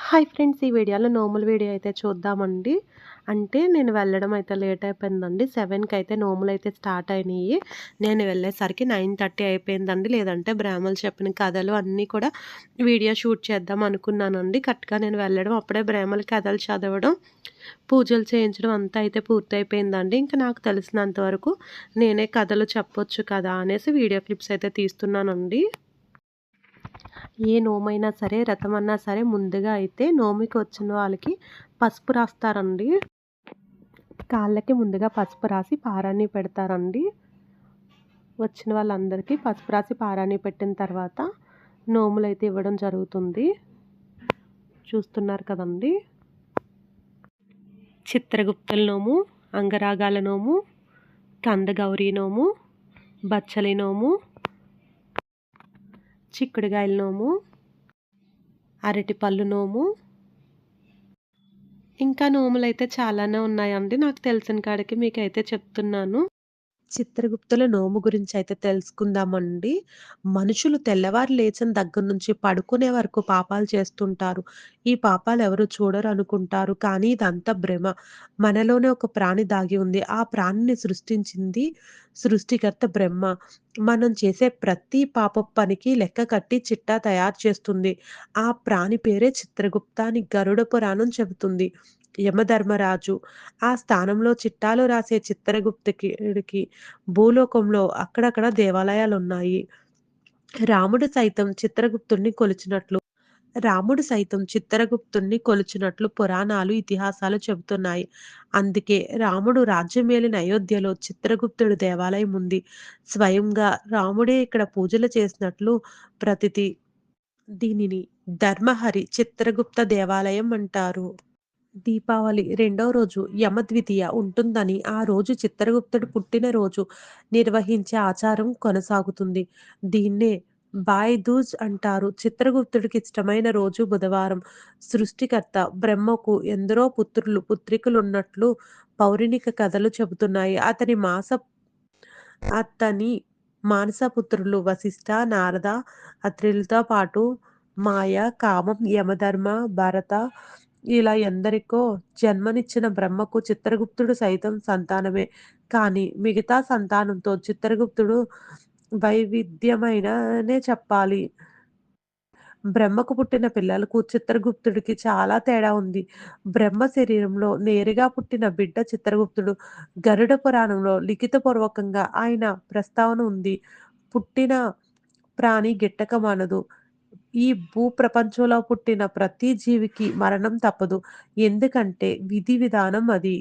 Hi friends! ఈ వీడియోలో నోముల video అయితే చూద్దామండి. అంటే నేను వెళ్ళడం అయితే లేట్ అయిపోయిందండి. 7కి అయితే నోములైతే స్టార్ట్ అయినాయి. నేను వెళ్ళేసరికి 9:30 అయిపోయిందండి. లేదంటే బ్రాహ్మలు చెప్పిన కథలు అన్నీ కూడా వీడియో షూట్ చేద్దాం అనుకున్నానండి. కరెక్ట్‌గా నేను వెళ్ళడం అప్పుడే బ్రాహ్మలు కథలు చదవడం, పూజలు చేయించడం అంతా అయితే పూర్తయిపోయిందండి. ఇంకా నాకు తెలిసినంత వరకు నేనే కథలు చెప్పొచ్చు కదా అనేసి వీడియో క్లిప్స్ అయితే తీస్తున్నానండి. ఏ నోమైనా సరే, వ్రతమన్నా సరే ముందుగా అయితే నోమికి వచ్చిన వాళ్ళకి పసుపు రాస్తారండి. కాళ్ళకి ముందుగా పసుపు రాసి పారాణి పెడతారండి. వచ్చిన వాళ్ళందరికీ పసుపు రాసి పారాణి పెట్టిన తర్వాత నోములైతే ఇవ్వడం జరుగుతుంది. చూస్తున్నారు కదండీ! చిత్రగుప్తుల నోము, అంగరాగాల నోము, కందగౌరి నోము, బచ్చలి నోము, చిక్కుడుగాయల నోము, అరటిపళ్ళు నోము, ఇంకా నోములైతే చాలానే ఉన్నాయండి. నాకు తెలిసిన కాడికి మీకైతే చెప్తున్నాను. చిత్రగుప్తుల నోము గురించయితే తెలుసుకుందామండి. మనుషులు తెల్లవారు లేచిన దగ్గర నుంచి పడుకునే వరకు పాపాలు చేస్తుంటారు. ఈ పాపాలెవరు చూడరనుకుంటారు. కానీ ఇదంతా భ్రమ. మనలోనే ఒక ప్రాణి దాగి ఉంది. ఆ ప్రాణిని సృష్టించింది సృష్టికర్త బ్రహ్మ. మనం చేసే ప్రతి పాపపు పనికి లెక్క కట్టి చిట్టా తయారు చేస్తుంది. ఆ ప్రాణి పేరే చిత్రగుప్త అని గరుడ పురాణం చెబుతుంది. యమధర్మరాజు ఆ స్థానంలో చిట్టాలు రాసే చిత్రగుప్తుడికి భూలోకంలో అక్కడక్కడ దేవాలయాలున్నాయి. రాముడు సైతం చిత్రగుప్తుడిని కొలిచినట్లు రాముడు సైతం చిత్రగుప్తుడిని కొలిచినట్లు పురాణాలు, ఇతిహాసాలు చెబుతున్నాయి. అందుకే రాముడు రాజ్యమేలిన అయోధ్యలో చిత్రగుప్తుడి దేవాలయం ఉంది. స్వయంగా రాముడే ఇక్కడ పూజలు చేసినట్లు ప్రతీతి. దీనిని ధర్మహరి చిత్రగుప్త దేవాలయం అంటారు. దీపావళి రెండో రోజు యమద్వితీయ ఉంటుందని, ఆ రోజు చిత్రగుప్తుడు పుట్టినరోజు నిర్వహించే ఆచారం కొనసాగుతుంది. దీన్నే భాయ్ దూజ్ అంటారు. చిత్రగుప్తుడికి ఇష్టమైన రోజు బుధవారం. సృష్టికర్త బ్రహ్మకు ఎందరో పుత్రులు, పుత్రికలున్నట్లు పౌరాణిక కథలు చెబుతున్నాయి. అతని మానసపుత్రులు వశిష్ఠ, నారద, అత్రిలతో పాటు మాయ, కామం, యమధర్మ, భరత ఇలా ఎందరికో జన్మనిచ్చిన బ్రహ్మకు చిత్రగుప్తుడు సైతం సంతానమే. కానీ మిగతా సంతానంతో చిత్రగుప్తుడు వైవిధ్యమైననే చెప్పాలి. బ్రహ్మకు పుట్టిన పిల్లలకు చిత్రగుప్తుడికి చాలా తేడా ఉంది. బ్రహ్మ శరీరంలో నేరుగా పుట్టిన బిడ్డ చిత్రగుప్తుడు. గరుడ పురాణంలో లిఖితపూర్వకంగా ఆయన ప్రస్తావన ఉంది. పుట్టిన ప్రాణి గిట్టక మానదు. ఈ భూప్రపంచంలో పుట్టిన ప్రతి జీవికి మరణం తప్పదు. ఎందుకంటే విధి విధానం అది.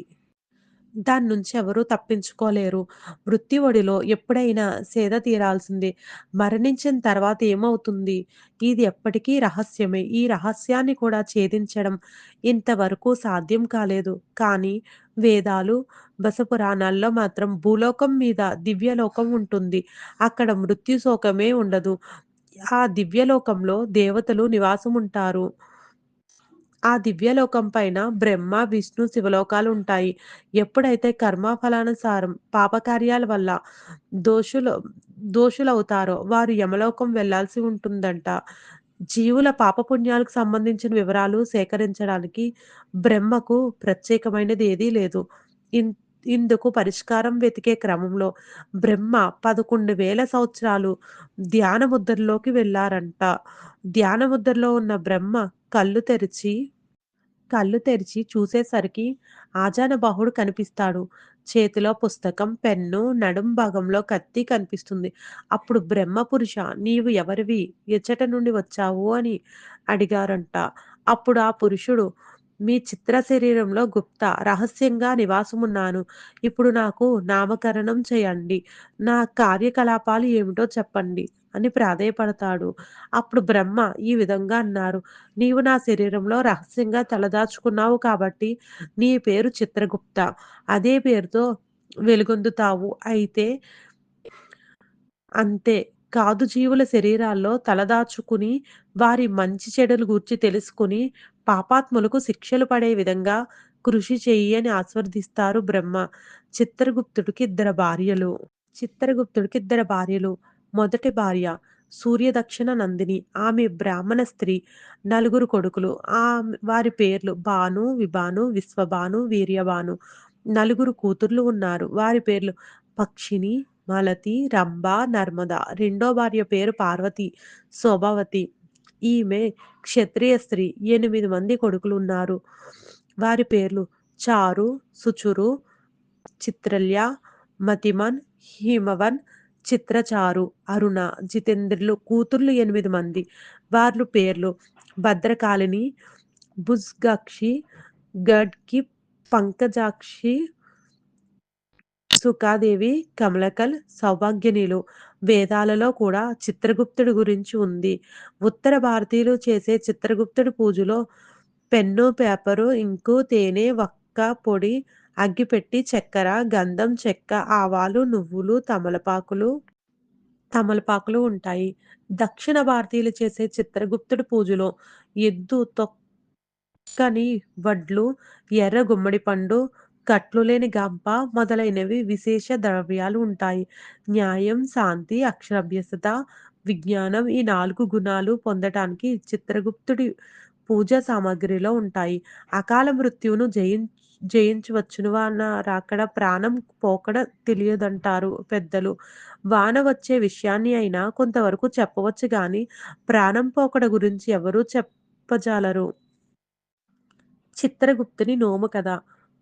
దాన్నుంచి ఎవరూ తప్పించుకోలేరు. మృత్యు ఒడిలో ఎప్పుడైనా సేద తీరాల్సిందే. మరణించిన తర్వాత ఏమవుతుంది? ఇది ఎప్పటికీ రహస్యమే. ఈ రహస్యాన్ని కూడా ఛేదించడం ఇంతవరకు సాధ్యం కాలేదు. కానీ వేదాలు, బసపురాణాల్లో మాత్రం భూలోకం మీద దివ్యలోకం ఉంటుంది. అక్కడ మృత్యు శోకమే ఉండదు. ఆ దివ్యలోకంలో దేవతలు నివాసముంటారు. ఆ దివ్యలోకం పైన బ్రహ్మ, విష్ణు, శివలోకాలుంటాయి. ఎప్పుడైతే కర్మఫలానుసారం పాపకార్యాల వల్ల దోషులు దోషులవుతారో వారు యమలోకం వెళ్ళాల్సి ఉంటుందంట. జీవుల పాపపుణ్యాలకు సంబంధించిన వివరాలు సేకరించడానికి బ్రహ్మకు ప్రత్యేకమైనది ఏదీ లేదు. ఇన్ ఇందుకు పరిష్కారం వెతికే క్రమంలో బ్రహ్మ 11,000 సంవత్సరాలు ధ్యాన ముద్రలోకి వెళ్లారంట. ధ్యాన ముద్రలో ఉన్న బ్రహ్మ కళ్ళు తెరిచి కళ్ళు తెరిచి చూసేసరికి ఆజానుబాహుడు కనిపిస్తాడు. చేతిలో పుస్తకం, పెన్ను, నడుం భాగంలో కత్తి కనిపిస్తుంది. అప్పుడు బ్రహ్మపురుష నీవు ఎవరివి? ఎచ్చట నుండి వచ్చావు? అని అడిగారంట. అప్పుడు ఆ పురుషుడు మీ చిత్ర శరీరంలో గుప్త రహస్యంగా నివాసమున్నాను. ఇప్పుడు నాకు నామకరణం చేయండి. నా కార్యకలాపాలు ఏమిటో చెప్పండి అని ప్రాధేయపడతాడు. అప్పుడు బ్రహ్మ ఈ విధంగా అన్నారు. నీవు నా శరీరంలో రహస్యంగా తలదాచుకున్నావు కాబట్టి నీ పేరు చిత్రగుప్త. అదే పేరుతో వెలుగొందుతావు. అయితే అంతే కాదు జీవుల శరీరాల్లో తలదాచుకుని వారి మంచి చెడులు గూర్చి తెలుసుకొని పాపాత్ములకు శిక్షలు పడే విధంగా కృషి చెయ్యి అని ఆశీర్వదిస్తారు బ్రహ్మ. చిత్రగుప్తుడికి ఇద్దరు భార్యలు. చిత్రగుప్తుడికి ఇద్దరు భార్యలు. మొదటి భార్య సూర్యదక్షిణ నందిని. ఆమె బ్రాహ్మణ స్త్రీ. నలుగురు కొడుకులు. వారి పేర్లు భాను, విభాను, విశ్వభాను, వీర్యభాను. నలుగురు కూతుర్లు ఉన్నారు. వారి పేర్లు పక్షిని, మలతి, రంభ, నర్మద. రెండో భార్య పేరు పార్వతి, శోభావతి. ఈమె క్షత్రియ స్త్రీ. 8 మంది కొడుకులున్నారు. వారి పేర్లు చారు, సుచురు, చిత్రల్య, మతిమన్, హిమవన్, చిత్రచారు, అరుణ, జితేంద్రులు. కూతుర్లు 8 మంది. వాళ్ళ పేర్లు భద్రకాళిని, భుజ్గాక్షి, గడ్కి, పంకజాక్షి, సుఖాదేవి, కమలకల్, సౌభాగ్యనిలు. వేదాలలో కూడా చిత్రగుప్తుడి గురించి ఉంది. ఉత్తర భారతీయులు చేసే చిత్రగుప్తుడి పూజలో పెన్ను, పేపరు, ఇంకు, తేనె, వక్క పొడి, అగ్గిపెట్టి, చక్కెర, గంధం, చెక్క, ఆవాలు, నువ్వులు, తమలపాకులు ఉంటాయి. దక్షిణ భారతీయులు చేసే చిత్రగుప్తుడి పూజలో ఎద్దు తొక్కని వడ్లు, ఎర్ర గుమ్మడి పండు, కట్లు లేని గంప మొదలైనవి విశేష ద్రవ్యాలు ఉంటాయి. న్యాయం, శాంతి, అక్షరాభ్యాసత, విజ్ఞానం ఈ 4 గుణాలు పొందటానికి చిత్రగుప్తుడి పూజా సామాగ్రిలో ఉంటాయి. అకాల మృత్యువును జయించవచ్చును. వాన రాకడ, ప్రాణం పోకడ తెలియదంటారు పెద్దలు. వాన వచ్చే విషయాన్ని అయినా కొంతవరకు చెప్పవచ్చు గాని, ప్రాణం పోకడ గురించి ఎవరూ చెప్పజాలరు. చిత్రగుప్తుని నోము కథ.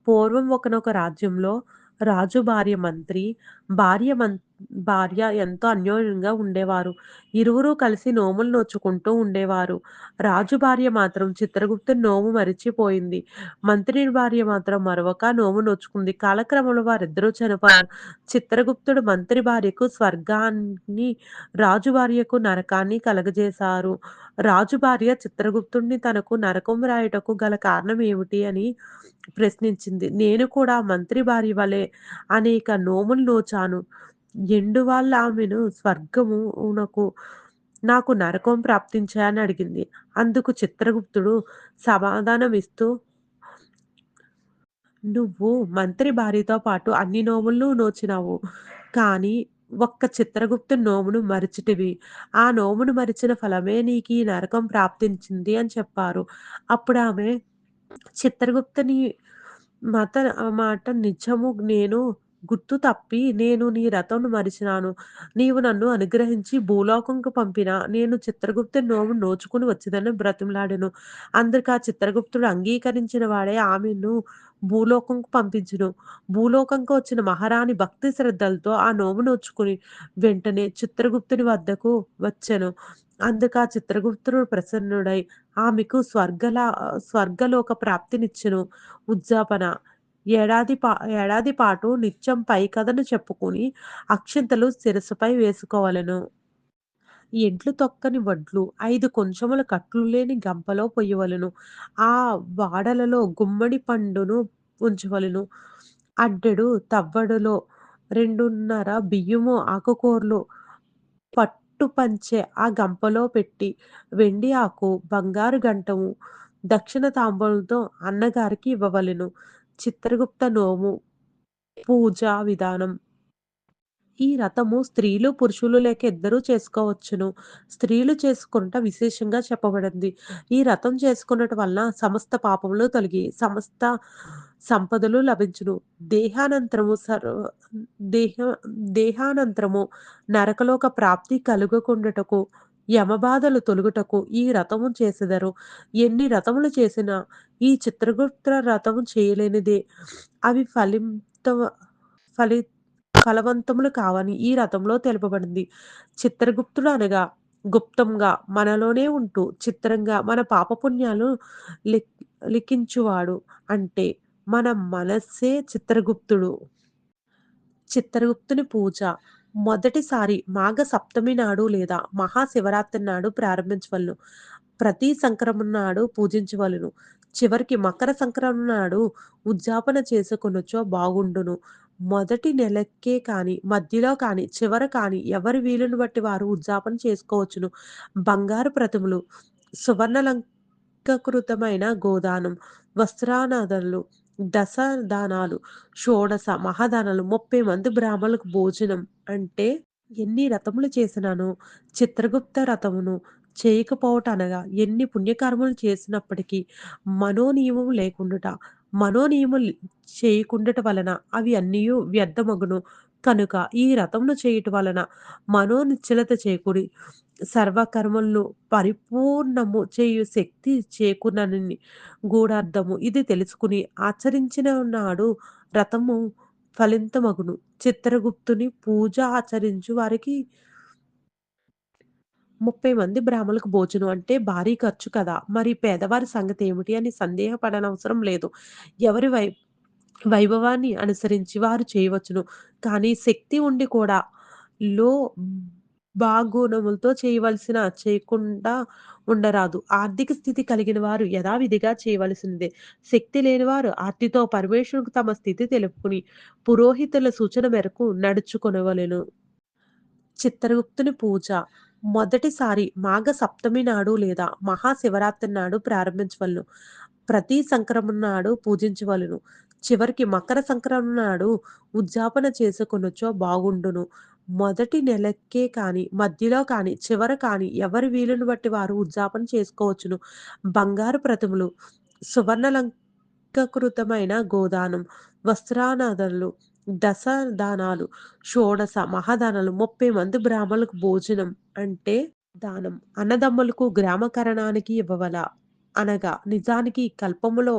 పూర్వం ఒకానొక రాజ్యంలో రాజు భార్య మంత్రి, భార్య మం భార్య ఎంతో అన్యోన్యంగా ఉండేవారు. ఇరువురూ కలిసి నోములు నోచుకుంటూ ఉండేవారు. రాజు భార్య మాత్రం చిత్రగుప్తుని నోము మరిచిపోయింది. మంత్రి భార్య మాత్రం మరొక నోము నోచుకుంది. కాలక్రమంలో వారిద్దరూ చనిపోయారు. చిత్రగుప్తుడు మంత్రి భార్యకు స్వర్గాన్ని, రాజు భార్యకు నరకాన్ని కలగజేశారు. రాజు భార్య చిత్రగుప్తుడిని తనకు నరకం రాయుటకు గల కారణం ఏమిటి అని ప్రశ్నించింది. నేను కూడా మంత్రి భార్య వలె అనేక నోములు నోచాను. ఎందువల్ల ఆమెను స్వర్గమునకు, నాకు నరకం ప్రాప్తించాయని అడిగింది. అందుకు చిత్రగుప్తుడు సమాధానమిస్తూ, నువ్వు మంత్రి భార్యతో పాటు అన్ని నోములు నోచినావు. కానీ ఒక్క చిత్రగుప్తుని నోమును మరిచితివి. ఆ నోమును మరిచిన ఫలమే నీకీ నరకం ప్రాప్తించింది అని చెప్పారు. అప్పుడామె చిత్రగుప్తుని మాట నిజము, నేను గుర్తు తప్పి నేను నీ రథంను మరిచినాను. నీవు నన్ను అనుగ్రహించి భూలోకంకు పంపిన నేను చిత్రగుప్తుని నోము నోచుకుని వచ్చేదని బ్రతిమలాడెను. అందుకా చిత్రగుప్తుడు అంగీకరించిన వాడే ఆమెను భూలోకంకు పంపించెను. భూలోకంకు వచ్చిన మహారాణి భక్తి శ్రద్ధలతో ఆ నోము నోచుకుని వెంటనే చిత్రగుప్తుని వద్దకు వచ్చెను. అందుకా చిత్రగుప్తుడు ప్రసన్నుడై ఆమెకు స్వర్గలోక ప్రాప్తినిచ్చెను. ఉద్యాపన. ఏడాది పాటు నిత్యం పై కథను చెప్పుకుని అక్షింతలు శిరస్సుపై వేసుకోవలెను. ఎడ్లు తొక్కని వడ్లు 5 కొంచెముల కట్లు లేని గంపలో పొయ్యవలెను. ఆ వాడలలో గుమ్మడి పండును ఉంచవలెను. అడ్డెడు తవ్వడులో 2:30 బియ్యము, ఆకుకూరలు పట్టు పంచె ఆ గంపలో పెట్టి, వెండి ఆకు, బంగారు గంటము దక్షిణ తాంబూలంతో అన్నగారికి ఇవ్వవలెను. చిత్రగుప్త నోము పూజా విధానం. ఈ రథము స్త్రీలు, పురుషులు లేక ఇద్దరూ చేసుకోవచ్చును. స్త్రీలు చేసుకొనుట విశేషంగా చెప్పబడింది. ఈ రథం చేసుకొనుట వలన సమస్త పాపములు తొలగి, సమస్త సంపదలు లభించును. దేహానంతరము సర్వ దేహ దేహానంతరము నరకలోక ప్రాప్తి కలుగకుండుటకు, యమబాధలు తొలగుటకు ఈ రథము చేసెదరు. ఎన్ని రథములు చేసినా ఈ చిత్రగుప్త రథము చేయలేనిదే. అవి ఫలి ఫలవంతములు కావని ఈ రథంలో తెలుపబడింది. చిత్రగుప్తుడు అనగా గుప్తంగా మనలోనే ఉంటూ చిత్రంగా మన పాపపుణ్యాలు లిక్ లిఖించువాడు. అంటే మన మనస్సే చిత్రగుప్తుడు. చిత్రగుప్తుని పూజ మొదటిసారి మాఘ సప్తమి నాడు లేదా మహాశివరాత్రి నాడు ప్రారంభించవలెను. ప్రతి సంక్రమణ నాడు పూజించవలెను. చివరికి మకర సంక్రమణ నాడు ఉద్యాపన చేసుకొనుచో బాగుండును. మొదటి నెలకే కాని, మధ్యలో కాని, చివర కాని ఎవరి వీలుని బట్టి వారు ఉద్యాపన చేసుకోవచ్చును. బంగారు ప్రతిమలు, సువర్ణాలంకృతమైన గోదానం, వస్త్రానాదనలు, దశదానాలు, షోడశ మహాదానాలు, 30 మంది బ్రాహ్మణులకు భోజనం అంటే ఎన్ని రథములు చేసినాను, చిత్రగుప్త రథమును చేయకపోవటనగా ఎన్ని పుణ్యకర్మలు చేసినప్పటికీ మనోనియమము లేకుండుట. మనోనియములు చేయకుండుట వలన అవి అన్నియు వ్యర్థమగును. కనుక ఈ రథమును చేయుట వలన మనోనిశ్చలత చేకూడి సర్వకర్మలను పరిపూర్ణము చేయు శక్తి చేకూరునని గూఢార్థము. ఇది తెలుసుకుని ఆచరించిన నాడు రథము ఫలితమగును. చిత్రగుప్తుని పూజ ఆచరించు వారికి 30 మంది బ్రాహ్మణులకు భోజనం అంటే భారీ ఖర్చు కదా! మరి పేదవారి సంగతేమిటి అని సందేహపడనవసరం లేదు. ఎవరి వైభవాన్ని అనుసరించి వారు చేయవచ్చును. కానీ శక్తి ఉండి కూడా లో బాగుణములతో చేయకుండా ఉండరాదు. ఆర్థిక స్థితి కలిగిన వారు యథావిధిగా చేయవలసిందే. శక్తి లేనివారు ఆర్తితో పరమేశ్వరునికి తమ స్థితి తెలుపుకొని పురోహితుల సూచన మేరకు నడుచుకొనవలెను. చిత్రగుప్తుని పూజ మొదటిసారి మాఘ సప్తమి నాడు లేదా మహాశివరాత్రి నాడు ప్రారంభించవలెను. ప్రతి సంక్రమణ నాడు పూజించవలెను. చివరికి మకర సంక్రమణ నాడు ఉద్యాపన చేసుకొనుచో బాగుండును. మొదటి నెలకే కాని, మధ్యలో కాని, చివర కాని ఎవరి వీలుని బట్టి వారు ఉద్యాపన చేసుకోవచ్చును. బంగారు ప్రతిమలు, సువర్ణాలంకృతమైన గోదానం, వస్త్రానాదనలు, దశదానాలు, షోడశ మహాదానాలు, 30 మంది బ్రాహ్మణులకు భోజనం అంటే దానం. అన్నదమ్ములకు గ్రామకరణానికి ఇవ్వవల. అనగా నిజానికి కల్పములో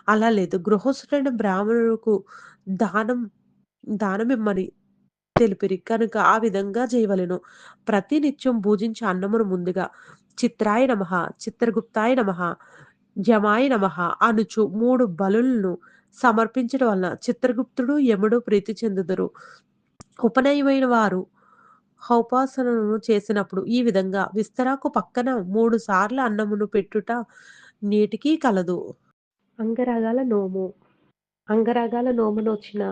అలా లేదు. గృహస్థుడైన బ్రాహ్మణులకు దానం దానమిమ్మని తెలిపిరి. కనుక ఆ విధంగా చేయవలెను. ప్రతి నిత్యం భుజించే అన్నమును ముందుగా చిత్రాయ నమః, చిత్రగుప్తాయ నమః, యమాయ నమః అనుచు 3 బలులను సమర్పించడం వలన చిత్రగుప్తుడు, యముడు ప్రీతి చెందుదురు. ఉపనయమైన వారు హోపాసనను చేసినప్పుడు ఈ విధంగా విస్తరాకు పక్కన 3 సార్లు అన్నమును పెట్టుట నేటికీ కలదు. అంగరగాల నోము. అంగరగాల నోమునొచ్చిన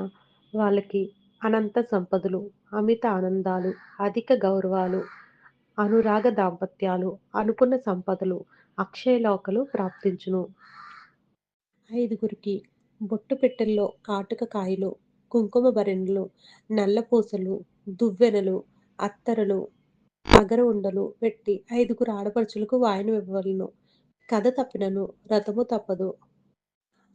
వాళ్ళకి అనంత సంపదలు, అమిత ఆనందాలు, అధిక గౌరవాలు, అనురాగ దాంపత్యాలు, అనుకున్న సంపదలు, అక్షయలోకలు ప్రాప్తించును. ఐదుగురికి బొట్టు పెట్టెల్లో కాటుక కాయలు, కుంకుమ భరిణెలు, నల్లపూసలు, దువ్వెనలు, అత్తరులు, అగర ఉండలు పెట్టి ఐదుగురు ఆడపడుచులకు వాయనం ఇవ్వవలెను. కథ తప్పినను రథము తప్పదు.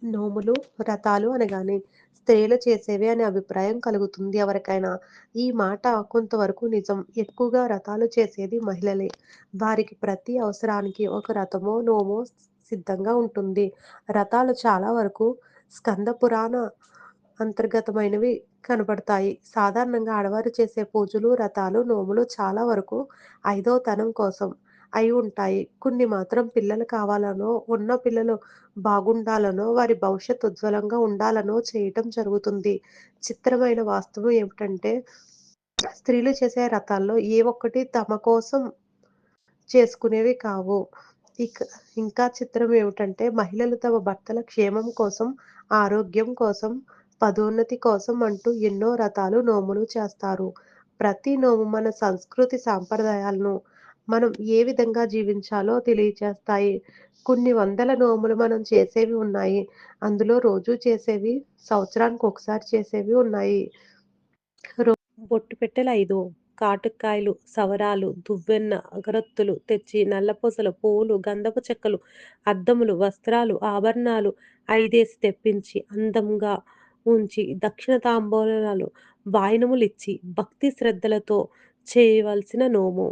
నోములు, వ్రతాలు అనగానే స్త్రీలు చేసేవే అనే అభిప్రాయం కలుగుతుంది ఎవరికైనా. ఈ మాట కొంతవరకు నిజం. ఎక్కువగా వ్రతాలు చేసేది మహిళలే. వారికి ప్రతి అవసరానికి ఒక వ్రతమో, నోమో సిద్ధంగా ఉంటుంది. వ్రతాలు చాలా వరకు స్కంద పురాణ అంతర్గతమైనవి కనపడతాయి. సాధారణంగా ఆడవారు చేసే పూజలు, వ్రతాలు, నోములు చాలా వరకు ఐదో తనం కోసం అయి ఉంటాయి. కొన్ని మాత్రం పిల్లలు కావాలనో, ఉన్న పిల్లలు బాగుండాలనో, వారి భవిష్యత్తు ఉజ్వలంగా ఉండాలనో చేయటం జరుగుతుంది. చిత్రమైన వాస్తవం ఏమిటంటే, స్త్రీలు చేసే వ్రతాల్లో ఏ ఒక్కటి తమ కోసం చేసుకునేవి కావు. ఇక ఇంకా చిత్రం ఏమిటంటే, మహిళలు తమ భర్తల క్షేమం కోసం, ఆరోగ్యం కోసం, పదోన్నతి కోసం అంటూ ఎన్నో వ్రతాలు, నోములు చేస్తారు. ప్రతి నోము మన సంస్కృతి సాంప్రదాయాలను, మనం ఏ విధంగా జీవించాలో తెలియచేస్తాయి. కొన్ని వందల నోములు మనం చేసేవి ఉన్నాయి. అందులో రోజూ చేసేవి, సంవత్సరానికి ఒకసారి చేసేవి ఉన్నాయి. బొట్టు పెట్టెలు 5, కాటుకాయలు, సవరాలు, దువ్వెన, అగరొత్తులు తెచ్చి నల్లపూసలు, పువ్వులు, గంధపు చెక్కలు, అద్దములు, వస్త్రాలు, ఆభరణాలు 5 తెప్పించి అందంగా ఉంచి దక్షిణ తాంబూలాలు, వాయినములిచ్చి భక్తి శ్రద్ధలతో చేయవలసిన నోము.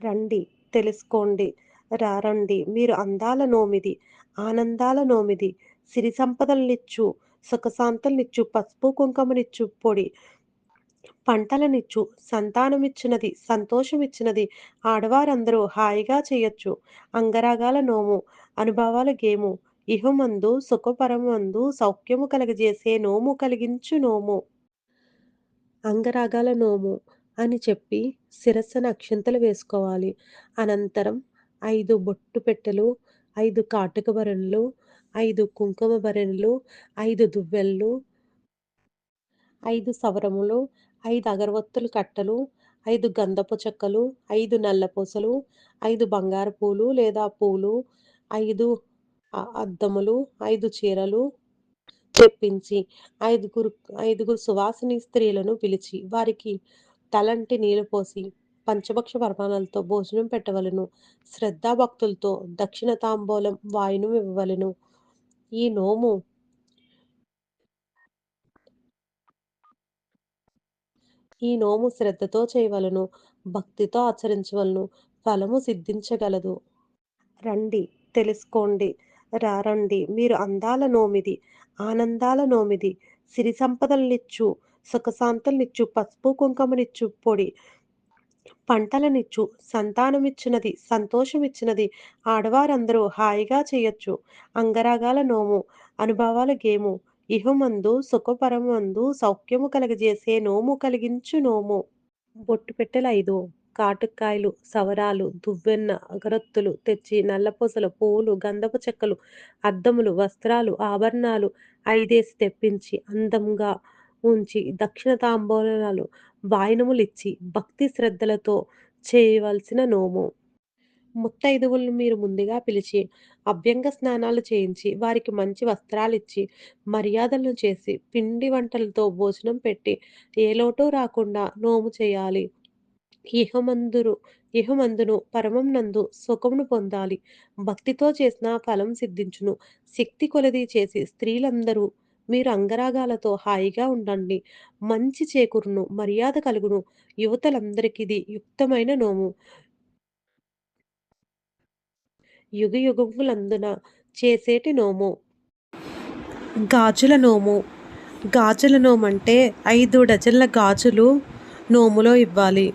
రండి తెలుసుకోండి. రండి మీరు అందాల నోమిది, ఆనందాల నోమిది, సిరి సంపదలనిచ్చు, సుఖశాంతులనిచ్చు, పసుపు కుంకుమనిచ్చు పొడి. పంటలనిచ్చు, సంతానమిచ్చినది, సంతోషమిచ్చినది, ఆడవారందరూ హాయిగా చేయొచ్చు. అంగరాగాల నోము, అనుభవాల గేము, ఇహమందు సుఖపరమందు సౌఖ్యము కలగజేసే నోము కలిగించు నోము. అంగరాగాల నోము అని చెప్పి శిరస్సున అక్షింతలు వేసుకోవాలి. అనంతరం 5 బొట్టు పెట్టెలు, 5 కాటుక భరణులు, 5 కుంకుమ భరణులు, 5 దువ్వెనలు, 5 సవరములు, 5 అగరవత్తుల కట్టలు, 5 గంధపు చెక్కలు, 5 నల్లపూసలు, 5 బంగారు పూలు లేదా పూలు, 5 అద్దములు, 5 చీరలు తెప్పించి ఐదుగురు ఐదుగురు సువాసిని స్త్రీలను పిలిచి వారికి తలంటి నీళ్లు పోసి పంచభక్ష పరమాణాలతో భోజనం పెట్టవలెను. శ్రద్ధాభక్తులతో దక్షిణ తాంబూలం వాయునం ఇవ్వవలెను. ఈ నోము ఈ నోము శ్రద్ధతో చేయవలెను. భక్తితో ఆచరించవలెను. ఫలము సిద్ధించగలదు. రండి తెలుసుకోండి. రండి మీరు అందాల నోమిది, ఆనందాల నోమిది, సిరి సంపదలనిచ్చు, సుఖశాంతులనిచ్చు, పసుపు కుంకుమనిచ్చు పొడి, పంటలనిచ్చు, సంతానమిచ్చినది, సంతోషమిచ్చినది. ఆడవారందరూ హాయిగా చేయొచ్చు. అంగరాగాల నోము, అనుభవాల గేము. ఇహమందు సుఖపరమందు సౌఖ్యము కలగజేసే నోము కలిగించు నోము. బొట్టు పెట్టెలు 5, కాటుకాయలు, సవరాలు, దువ్వెన, అగరొత్తులు తెచ్చి నల్లపూసలు, పువ్వులు, గంధపు చెక్కలు, అద్దములు, వస్త్రాలు, ఆభరణాలు 5 తెప్పించి అందంగా ఉంచి దక్షిణ తాంబూలాలు, వాయినములిచ్చి భక్తి శ్రద్ధలతో చేయవలసిన నోము. ముత్తైదువులను మీరు ముందుగా పిలిచి, అభ్యంగ స్నానాలు చేయించి, వారికి మంచి వస్త్రాలిచ్చి, మర్యాదలను చేసి, పిండి వంటలతో భోజనం పెట్టి, ఏ లోటు రాకుండా నోము చేయాలి. ఇహమందురు ఇహమందును పరమంనందు సుఖమును పొందాలి. భక్తితో చేసిన ఫలం సిద్ధించును. శక్తి కొలది చేసి స్త్రీలందరూ మీరు అంగరాగాలతో హాయిగా ఉండండి. మంచి చేకూరును, మర్యాద కలుగును. యువతలందరికిది యుక్తమైన నోము. యుగయుగములందున చేసేటి నోము. గాజుల నోము. గాజుల నోమంటే 5 డజన్ల గాజులు నోములో ఇవ్వాలి.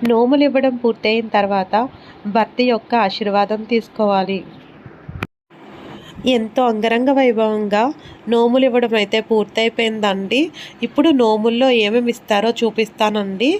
నోములివ్వడం పూర్తయిన తర్వాత భర్త యొక్క ఆశీర్వాదం తీసుకోవాలి. ఎంతో అంగరంగ వైభవంగా నోములివ్వడం అయితే పూర్తయిపోయిందండి. ఇప్పుడు నోముల్లో ఏమేమి ఇస్తారో చూపిస్తానండి.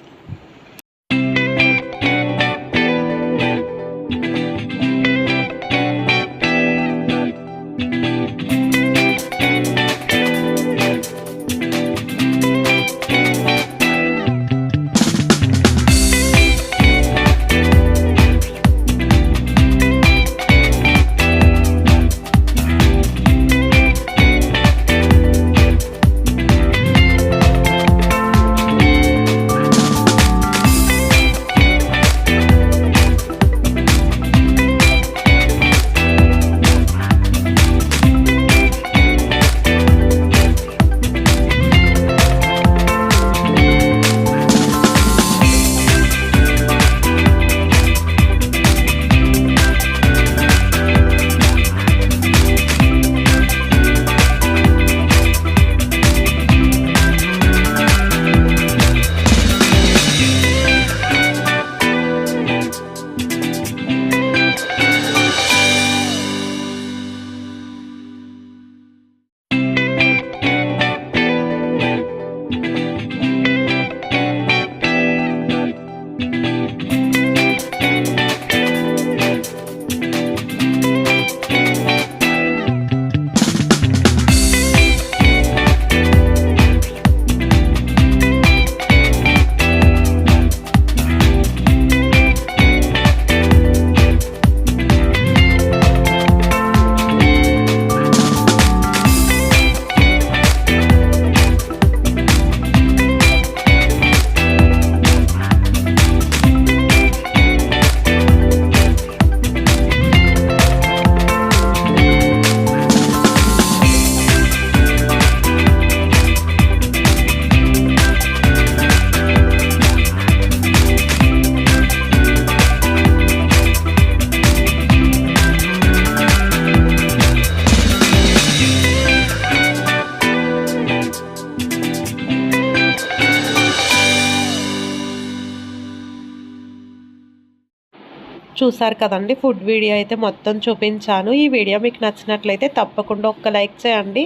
చూసారు కదండి, ఫుడ్ వీడియో అయితే మొత్తం చూపించాను. ఈ వీడియో మీకు నచ్చినట్లయితే తప్పకుండా ఒక్క లైక్ చేయండి.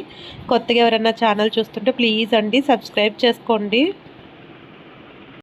కొత్తగా ఎవరైనా ఛానల్ చూస్తుంటే ప్లీజ్ అండి సబ్స్క్రైబ్ చేసుకోండి.